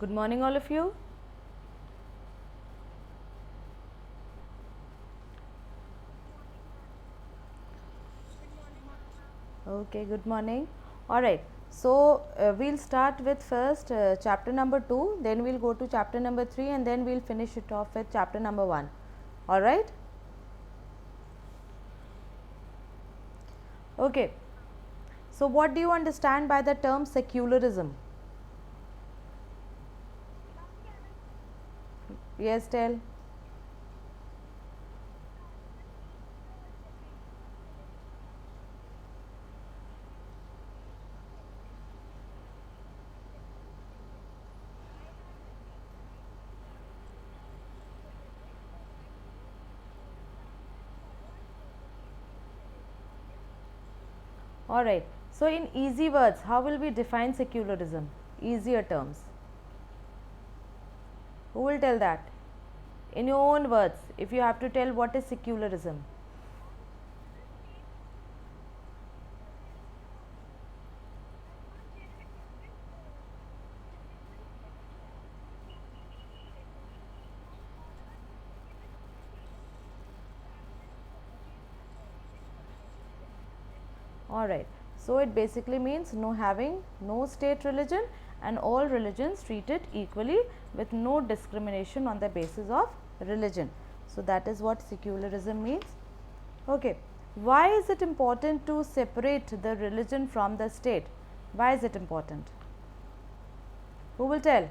Good morning, all of you. Okay, good morning. All right. So we'll start with first chapter number 2, then we'll go to chapter number 3, and then we'll finish it off with chapter number 1. All right. Okay. So what do you understand by the term secularism? Yes, tell. All right. So in easy words, how will we define secularism? Easier terms. Who will tell that? In your own words, if you have to tell what is secularism. All right. So it basically means no having no state religion and all religions treated equally with no discrimination on the basis of religion. So that is what secularism means. Okay. Why is it important to separate the religion from the state? Why is it important? Who will tell?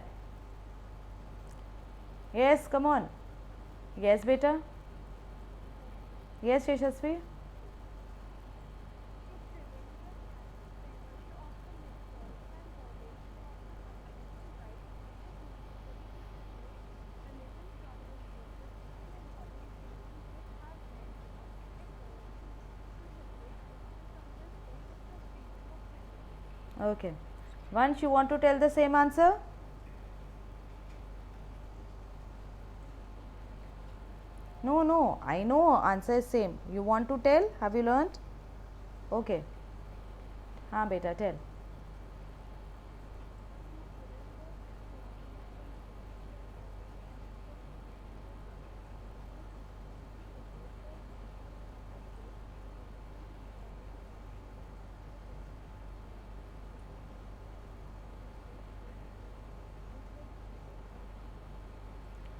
Yes, come on. Yes, beta. Yes, Yashasvi. Okay. Once you want to tell the same answer? No, no, I know answer is same. You want to tell? Have you learnt? Okay. हाँ बेटा tell.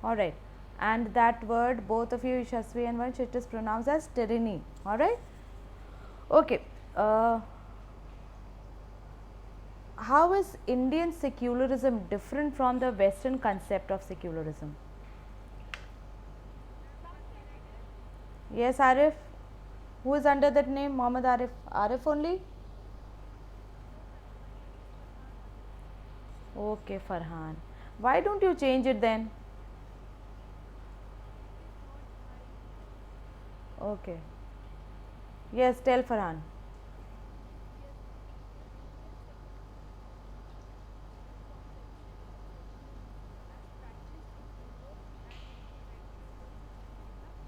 All right. And that word, both of you, Yashasvi and Vansh, it is pronounced as tyranny. All right. Okay. How is Indian secularism different from the Western concept of secularism? Yes, Arif. Who is under that name? Mohammed Arif. Arif only? Okay, Farhan. Why don't you change it then? Okay. Yes, tell Farhan.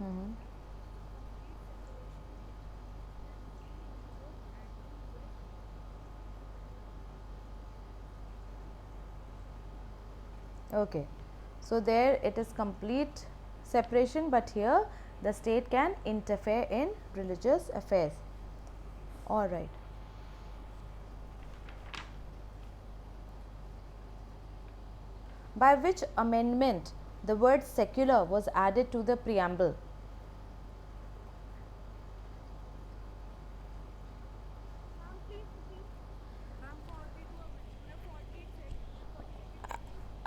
Mm-hmm. Okay. So there it is complete separation, but here the state can interfere in religious affairs. All right. By which amendment the word secular was added to the preamble?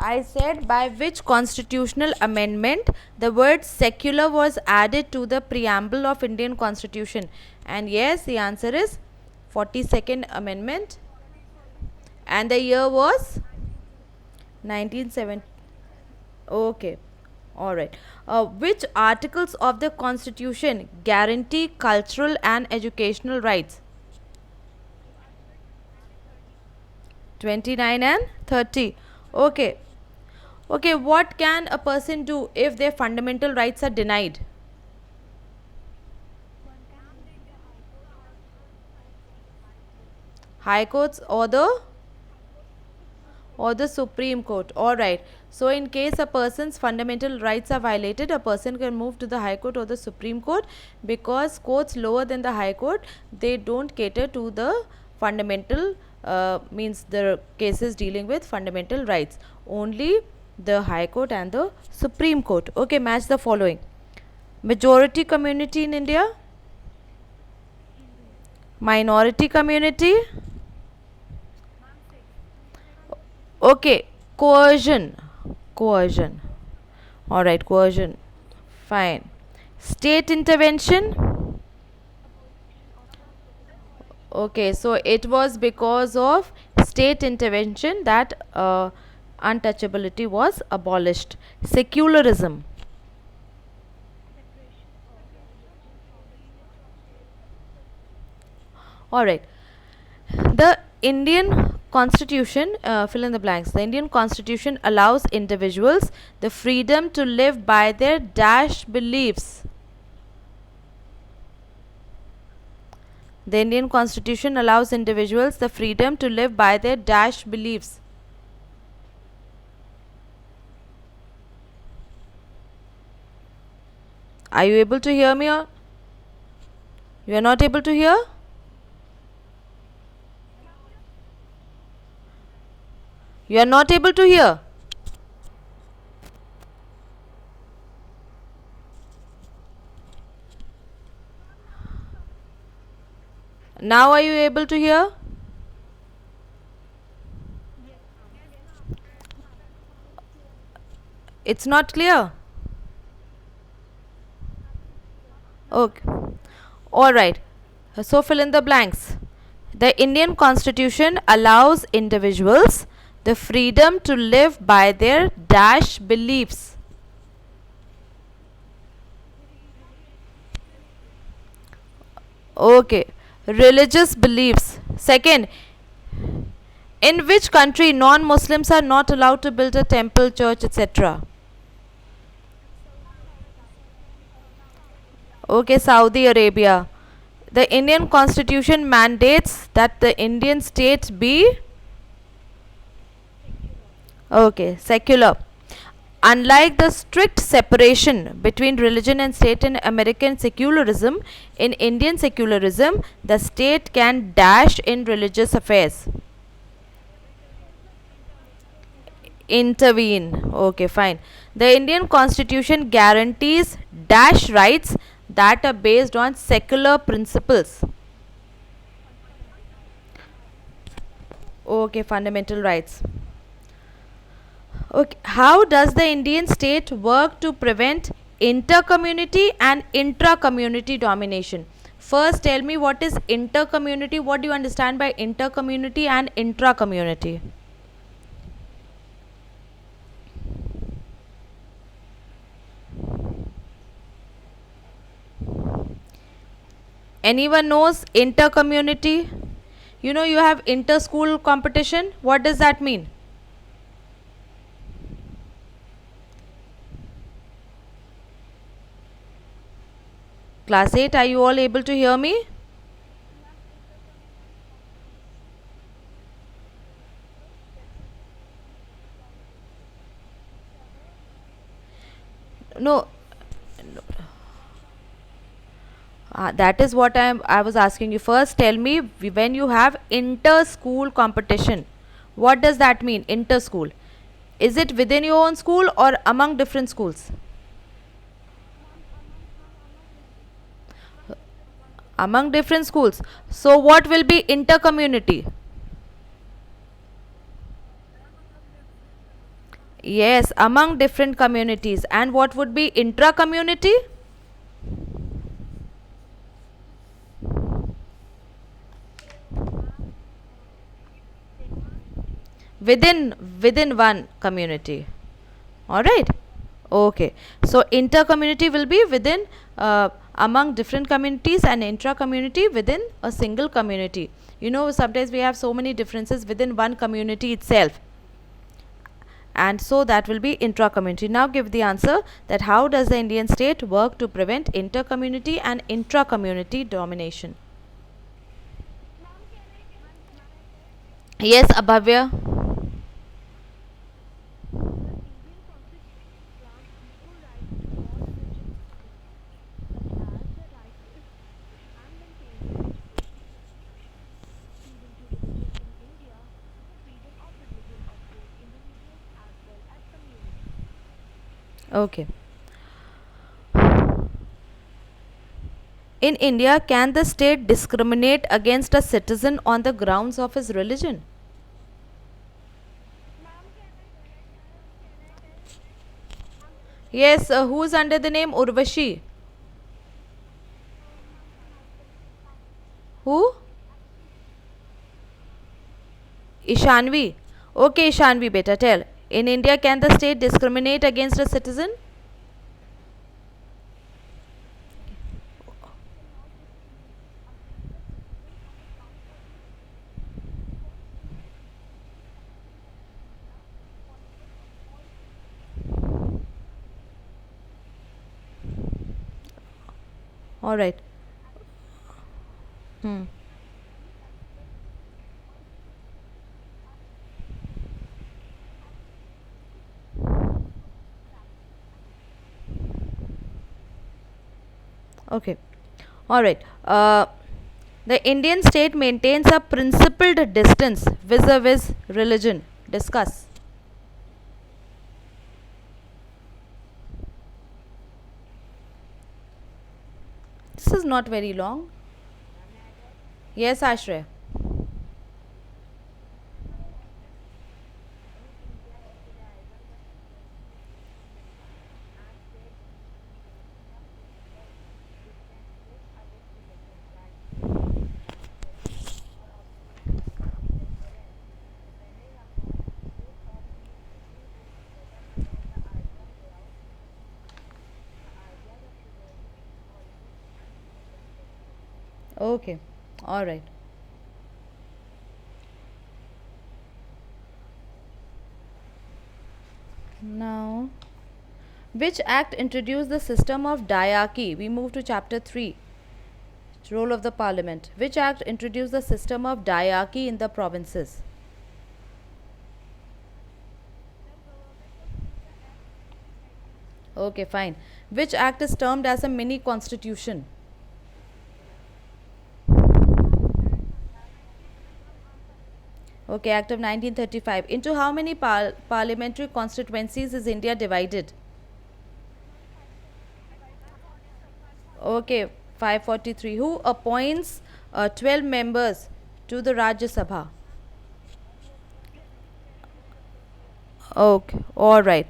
I said by which constitutional amendment the word secular was added to the preamble of Indian Constitution. And yes, the answer is 42nd Amendment. And the year was 1970. Okay. All right. Which articles of the Constitution guarantee cultural and educational rights? 29 and 30. Okay. Okay, what can a person do if their fundamental rights are denied? High courts or the or the Supreme Court. Alright. So in case a person's fundamental rights are violated, a person can move to the High Court or the Supreme Court, because courts lower than the High Court, they don't cater to the fundamental means the cases dealing with fundamental rights. Only the High Court and the Supreme Court. Okay, match the following. Majority community in India, minority community, okay, coercion, coercion, alright, coercion, fine. State intervention, okay, so it was because of state intervention that untouchability was abolished. Secularism, alright. The Indian Constitution, fill in the blanks. The Indian Constitution allows individuals the freedom to live by their dash beliefs. The Indian Constitution allows individuals the freedom to live by their dash beliefs. Are you able to hear me, or you are not able to hear? You are not able to hear. Now are you able to hear? It's not clear. Okay. Alright. So fill in the blanks. The Indian Constitution allows individuals the freedom to live by their dash beliefs. Okay. Religious beliefs. Second, in which country non-Muslims are not allowed to build a temple, church, etc.? Okay, Saudi Arabia. The Indian Constitution mandates that the Indian state be okay, secular. Unlike the strict separation between religion and state in American secularism, in Indian secularism, the state can dash in religious affairs. Intervene. Okay, fine. The Indian Constitution guarantees dash rights that are based on secular principles. Okay, fundamental rights. Okay, how does the Indian state work to prevent inter-community and intra-community domination? First, tell me what is inter-community. What do you understand by inter-community and intra-community? Anyone knows inter-community? You know, you have inter-school competition. What does that mean? Class 8, are you all able to hear me? No. That is what I was asking you. First, tell me, when you have inter-school competition, what does that mean, inter-school? Is it within your own school or among different schools? Among different schools. So what will be inter-community? Yes, among different communities. And what would be intra-community? Within one community. All right. Okay. So inter-community will be within among different communities, and intra-community within a single community. You know, sometimes we have so many differences within one community itself, and so that will be intra-community. Now give the answer, that how does the Indian state work to prevent inter-community and intra-community domination? Yes, Abhavya. Okay. In India, can the state discriminate against a citizen on the grounds of his religion? Yes, who's under the name Urvashi? Who? Ishanvi. Okay, Ishanvi, beta, tell. In India, can the state discriminate against a citizen? All right. Hmm. Okay. All right. The Indian state maintains a principled distance vis-a-vis religion. Discuss. This is not very long. Yes, Ashray. Okay. All right. Now, which act introduced the system of diarchy? We move to chapter 3. Role of the parliament. Which act introduced the system of diarchy in the provinces? Okay, fine. Which act is termed as a mini constitution? Okay, Act of 1935. Into how many parliamentary constituencies is India divided? Okay, 543. Who appoints 12 members to the Rajya Sabha? Okay, all right.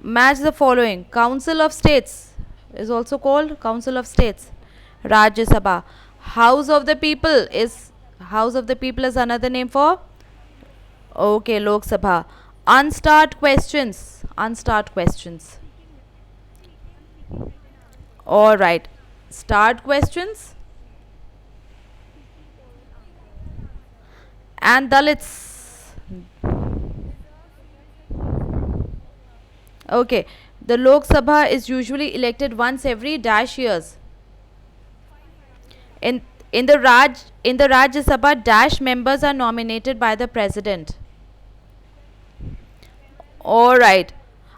Match the following. Council of States is also called Council of States. Rajya Sabha. House of the People is House of the People is another name for. Okay, Lok Sabha. Unstart questions. Unstart questions. All right. Start questions and Dalits. Okay. The Lok Sabha is usually elected once every dash years. In in the Rajya Sabha, dash members are nominated by the president. All right.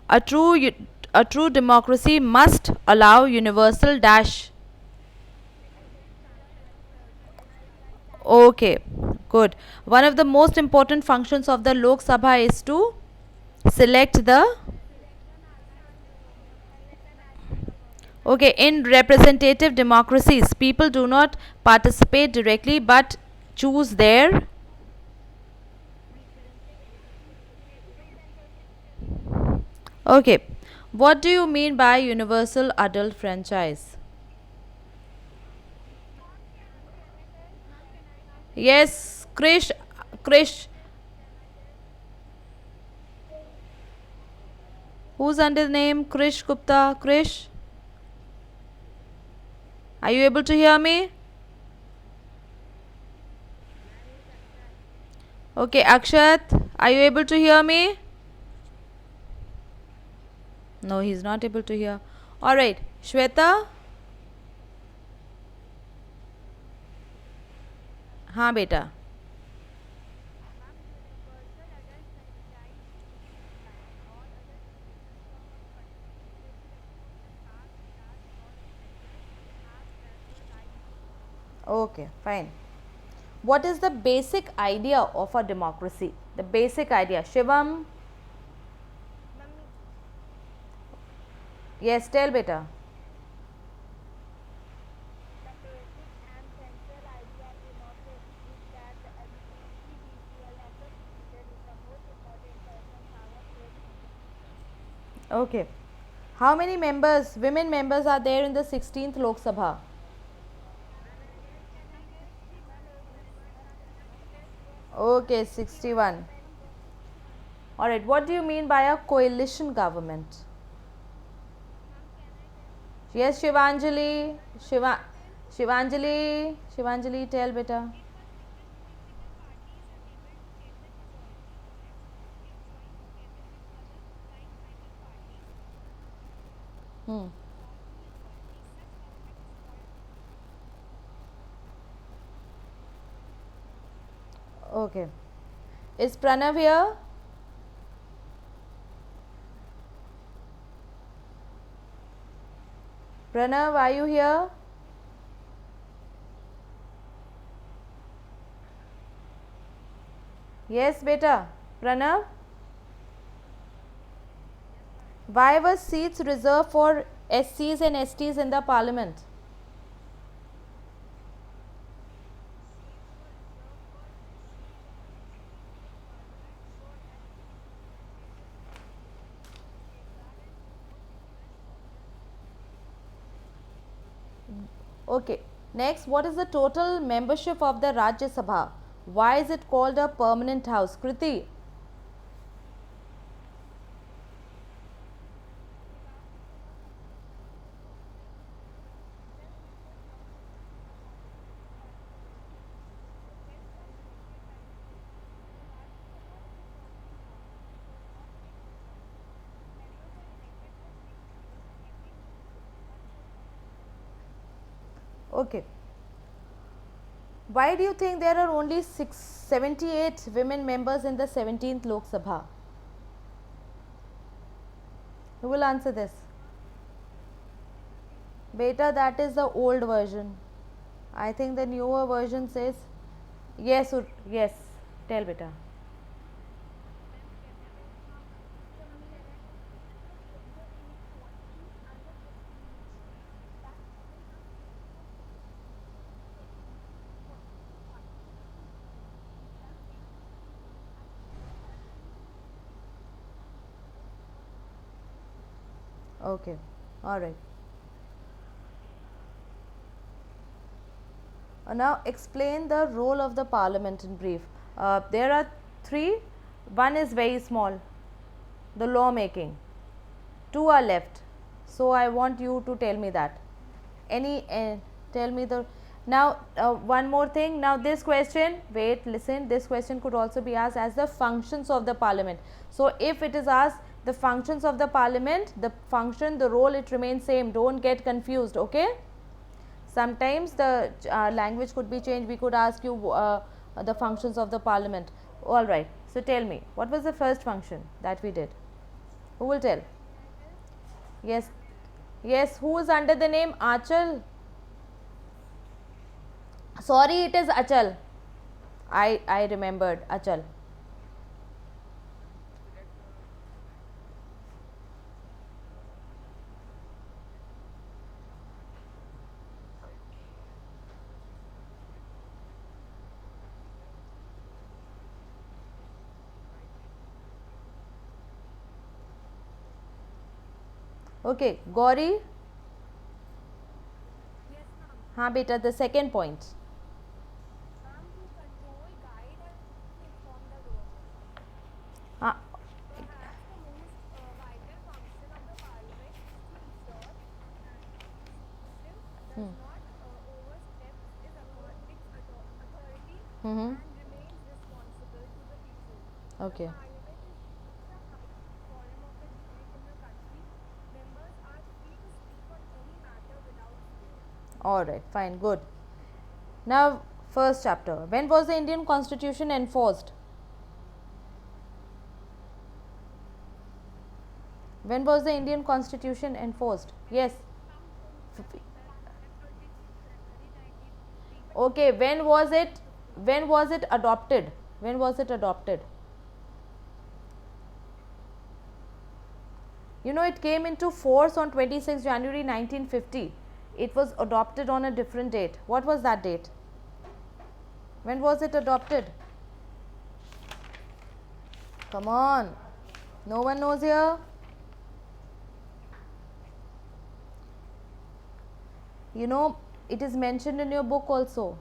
A true a true democracy must allow universal dash. Okay, good. One of the most important functions of the Lok Sabha is to select the. Okay, in representative democracies, people do not participate directly but choose their. Okay, what do you mean by universal adult franchise? Yes, Krish, who's under the name Krish Gupta? Krish, are you able to hear me? Okay, Akshat, are you able to hear me? No, he's not able to hear. All right, Shweta. हाँ बेटा. Okay, fine. What is the basic idea of a democracy? The basic idea. Shivam. Yes, tell beta. Okay. How many members, women members, are there in the 16th Lok Sabha? Okay, 61. Alright, what do you mean by a coalition government? Yes, Shivanjali. Shivanjali, tell beta. Hmm. Okay. Is Pranav here? Pranav, are you here? Yes, beta. Pranav, why were seats reserved for SCs and STs in the parliament? Okay. Next, what is the total membership of the Rajya Sabha? Why is it called a permanent house? Kriti. Okay. Why do you think there are only 78 women members in the 17th Lok Sabha? Who will answer this? Beta, that is the old version. I think the newer version says yes. Yes. Tell beta. Okay. All right. Now explain the role of the parliament in brief. There are three. One is very small, the law making. Two are left. So I want you to tell me that. Any tell me the now one more thing. Now this question, wait, listen. This question could also be asked as the functions of the parliament. So if it is asked the functions of the parliament, the function, the role, it remains same. Don't get confused. Okay. Sometimes the language could be changed. We could ask you the functions of the parliament. All right. So tell me, what was the first function that we did? Who will tell? Yes. Yes. Who is under the name Achal? Sorry, it is Achal. I remembered Achal. Okay. Gauri. हाँ बेटा, the second point. हाँ. Hmm. Mm-hmm. Okay. All right. Fine. Good. Now, first chapter. When was the Indian Constitution enforced? When was the Indian Constitution enforced? Yes. Okay. When was it? When was it adopted? When was it adopted? You know, it came into force on 26 January 1950. It was adopted on a different date. What was that date? When was it adopted? Come on. No one knows here? You know, it is mentioned in your book also,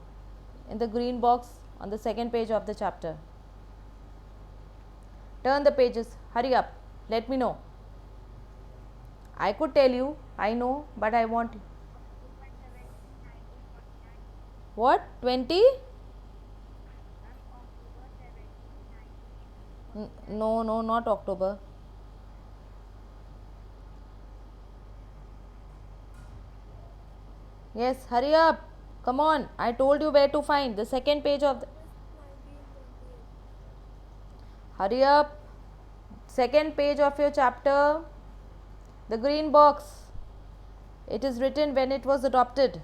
in the green box on the second page of the chapter. Turn the pages. Hurry up. Let me know. I could tell you, I know, but I want. What? 20? No, no, not October. Yes, hurry up. Come on. I told you where to find the second page of the. Hurry up. Second page of your chapter. The green box. It is written when it was adopted.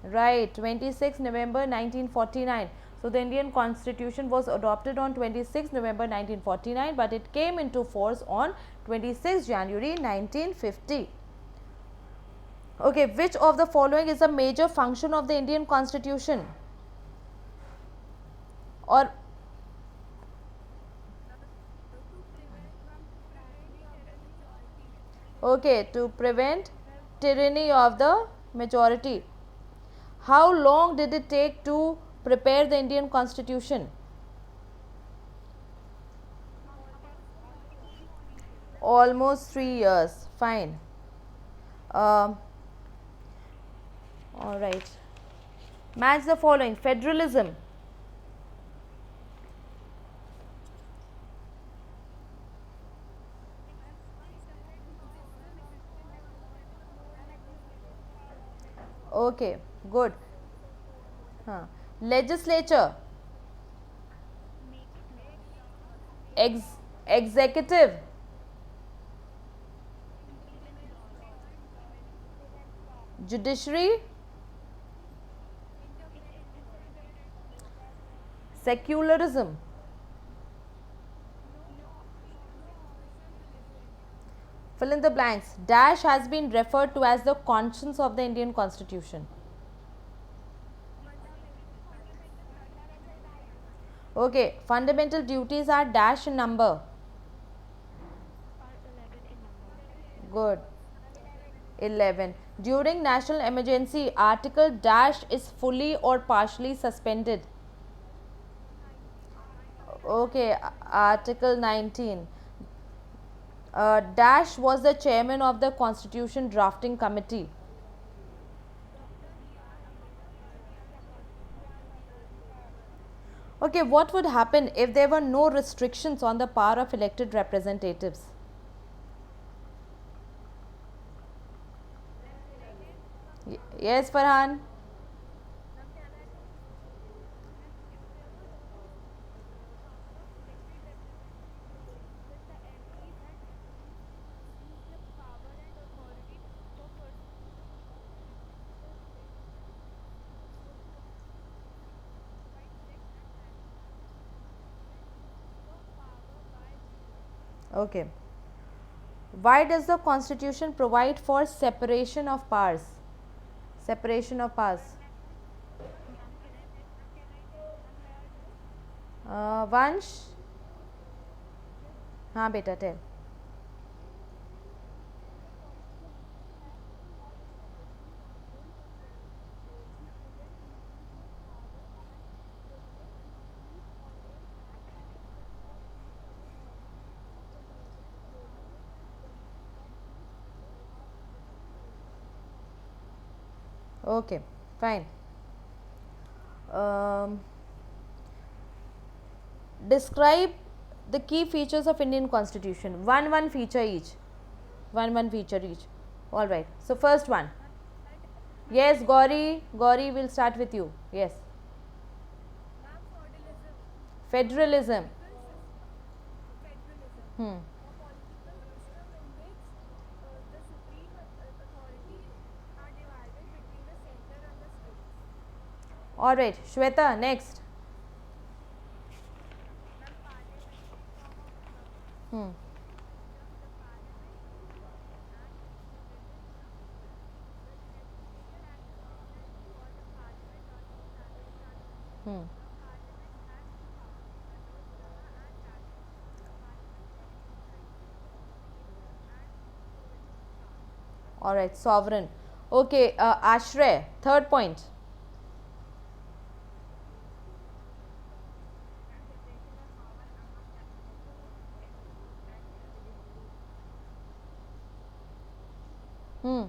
Right, 26 November 1949. So the Indian Constitution was adopted on 26 November 1949, but it came into force on 26 January 1950. Okay, which of the following is a major function of the Indian Constitution? Or okay, to prevent tyranny of the majority. How long did it take to prepare the Indian Constitution? Almost 3 years. Fine. Um, all right. Match the following. Federalism. Okay, good. Legislature. Executive. Judiciary. Secularism. Fill in the blanks. Dash has been referred to as the conscience of the Indian Constitution. Okay, fundamental duties are dash in number. Good. 11. During national emergency, article dash is fully or partially suspended. Okay, article 19. Dash was the chairman of the Constitution Drafting Committee. Okay, what would happen if there were no restrictions on the power of elected representatives? Yes, Farhan. Okay. Why does the Constitution provide for separation of powers? Separation of powers. Vansh. हाँ बेटा tell. Okay, fine. Describe the key features of Indian Constitution. One feature each. One feature each. All right. So first one. Yes, Gauri. Gauri will start with you. Yes. Federalism. Hmm. All right. Shweta, next. Hmm. Hmm. All right, sovereign. Okay, Ashray, third point. Hmm.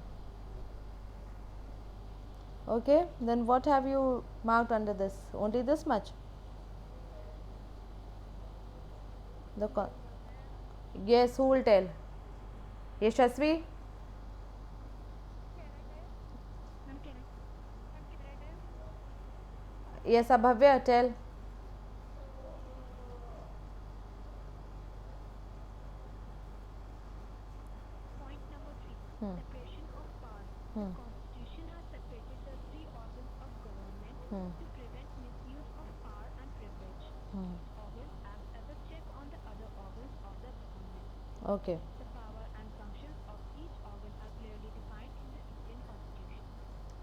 Okay, then what have you marked under this? Only this much? The yes, who will tell? Yashasvi? Yes, Abhavya, tell. Hmm. Hmm. Hmm. Hmm. Okay.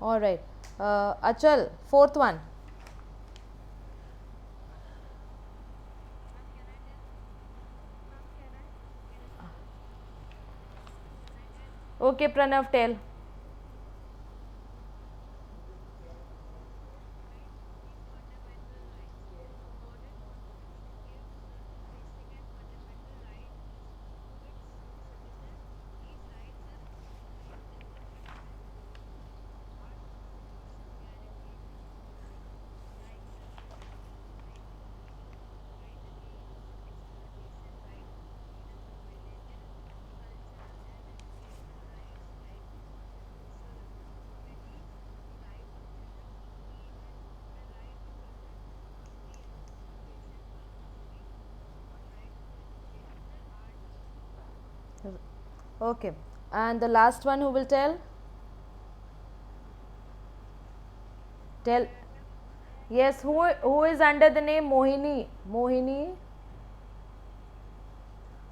All right. Achal, fourth one. Okay, Pranav, tell. Okay. And the last one who will tell? Tell. Yes, who is under the name Mohini? Mohini?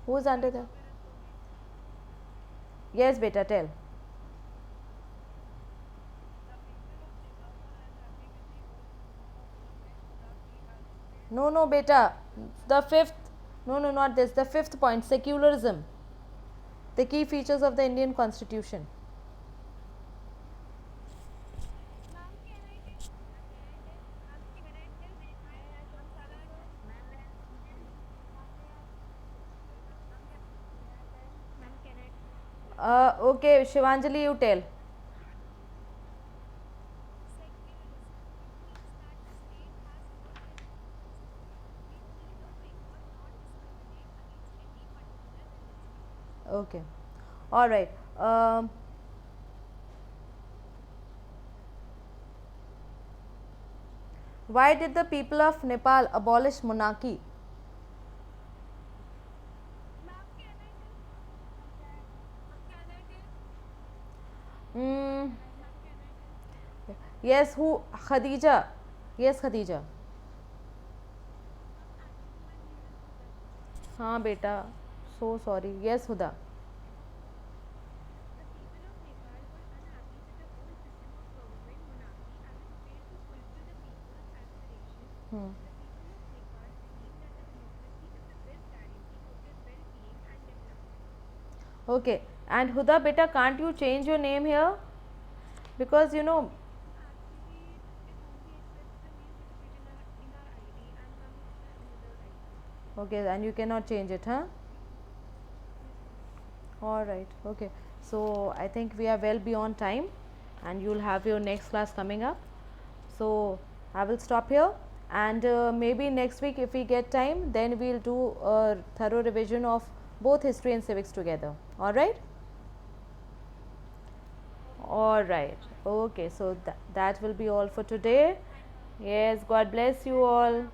Who is under the? Yes, beta, tell. No, no, beta. The fifth. No, no, not this. The fifth point, secularism. The key features of the Indian Constitution. Okay, Shivanjali, you tell. Okay. All right. Why did the people of Nepal abolish monarchy? Hmm. Yes, who? Khadija. Yes, Khadija. हाँ बेटा. So sorry. Yes, Huda. Hmm. Okay. And Huda beta, can't you change your name here? Because you know. Okay, and you cannot change it, huh? All right. Okay. So I think we are well beyond time, and you'll have your next class coming up. So I will stop here, and maybe next week, if we get time, then we'll do a thorough revision of both history and civics together. All right. All right. Okay. So that will be all for today. Yes. God bless you all.